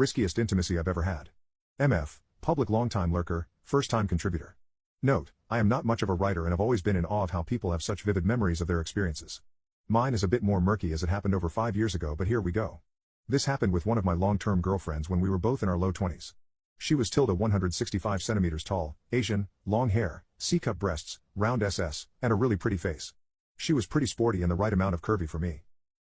riskiest intimacy I've ever had. MF, public long-time lurker, first-time contributor. Note, I am not much of a writer and have always been in awe of how people have such vivid memories of their experiences. Mine is a bit more murky as it happened over 5 years ago, but here we go. This happened with one of my long-term girlfriends when we were both in our low 20s. She was 165 centimeters tall, Asian, long hair, C-cup breasts, round SS, and a really pretty face. She was pretty sporty and the right amount of curvy for me.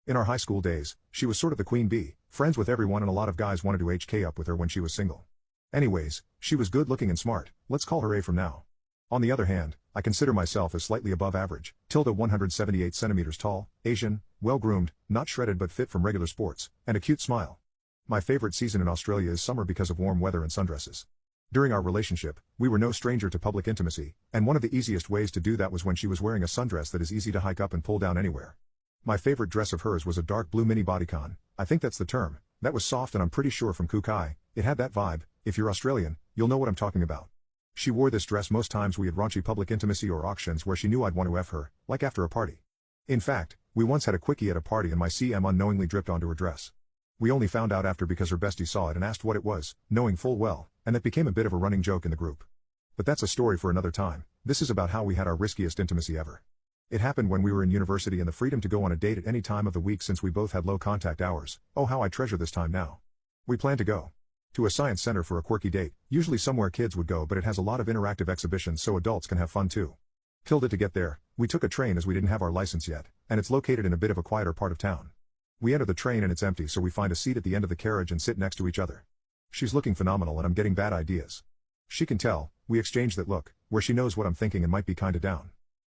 In our high school days, she was sort of the queen bee, friends with everyone, and a lot of guys wanted to HK up with her when she was single. Anyways, she was good looking and smart, let's call her A from now. On the other hand, I consider myself as slightly above average, 178 centimeters tall, Asian, well-groomed, not shredded but fit from regular sports, and a cute smile. My favorite season in Australia is summer because of warm weather and sundresses. During our relationship, we were no stranger to public intimacy, and one of the easiest ways to do that was when she was wearing a sundress that is easy to hike up and pull down anywhere. My favorite dress of hers was a dark blue mini bodycon, I think that's the term, that was soft and I'm pretty sure from Kukai, it had that vibe. If you're Australian, you'll know what I'm talking about. She wore this dress most times we had raunchy public intimacy or auctions where she knew I'd want to F her, like after a party. In fact, we once had a quickie at a party and my CM unknowingly dripped onto her dress. We only found out after because her bestie saw it and asked what it was, knowing full well, and that became a bit of a running joke in the group. But that's a story for another time. This is about how we had our riskiest intimacy ever. It happened when we were in university and the freedom to go on a date at any time of the week since we both had low contact hours. Oh, how I treasure this time now. We planned to go to a science center for a quirky date, usually somewhere kids would go, but it has a lot of interactive exhibitions so adults can have fun too. To get there, we took a train as we didn't have our license yet, and it's located in a bit of a quieter part of town. We enter the train and it's empty, so we find a seat at the end of the carriage and sit next to each other. She's looking phenomenal and I'm getting bad ideas. She can tell, we exchange that look, where she knows what I'm thinking and might be kinda down.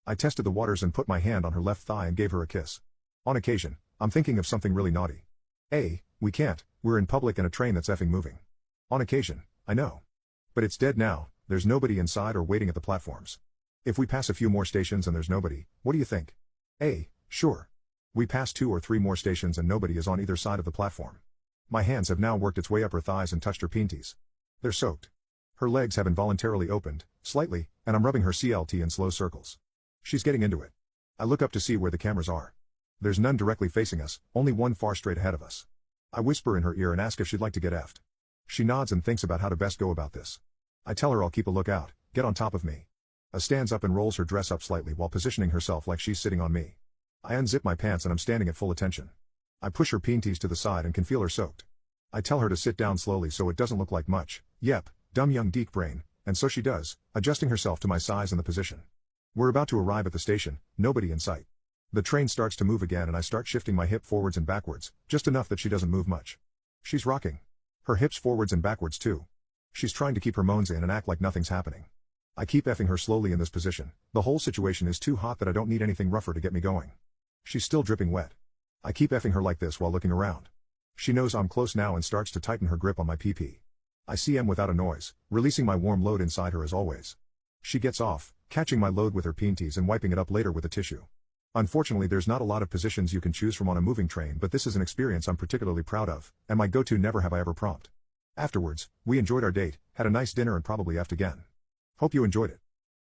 I tested the waters and put my hand on her left thigh and gave her a kiss. On occasion, I'm thinking of something really naughty. We can't, we're in public and a train that's effing moving. On occasion, I know. But it's dead now, there's nobody inside or waiting at the platforms. If we pass a few more stations and there's nobody, what do you think? Sure. We pass 2 or 3 more stations and nobody is on either side of the platform. My hands have now worked its way up her thighs and touched her pinties. They're soaked. Her legs have involuntarily opened, slightly, and I'm rubbing her CLT in slow circles. She's getting into it. I look up to see where the cameras are. There's none directly facing us, only one far straight ahead of us. I whisper in her ear and ask if she'd like to get effed. She nods and thinks about how to best go about this. I tell her I'll keep a lookout, get on top of me. Stands up and rolls her dress up slightly while positioning herself like she's sitting on me. I unzip my pants and I'm standing at full attention. I push her pinties to the side and can feel her soaked. I tell her to sit down slowly so it doesn't look like much. Yep, dumb young geek brain, and so she does, adjusting herself to my size and the position. We're about to arrive at the station, nobody in sight. The train starts to move again and I start shifting my hip forwards and backwards, just enough that she doesn't move much. She's rocking. Her hips forwards and backwards too. She's trying to keep her moans in and act like nothing's happening. I keep effing her slowly in this position. The whole situation is too hot that I don't need anything rougher to get me going. She's still dripping wet. I keep effing her like this while looking around. She knows I'm close now and starts to tighten her grip on my PP. I CM without a noise, releasing my warm load inside her as always. She gets off, catching my load with her pinties and wiping it up later with a tissue. Unfortunately, there's not a lot of positions you can choose from on a moving train, but this is an experience I'm particularly proud of, and my go-to never have I ever prompt. Afterwards, we enjoyed our date, had a nice dinner and probably effed again. Hope you enjoyed it.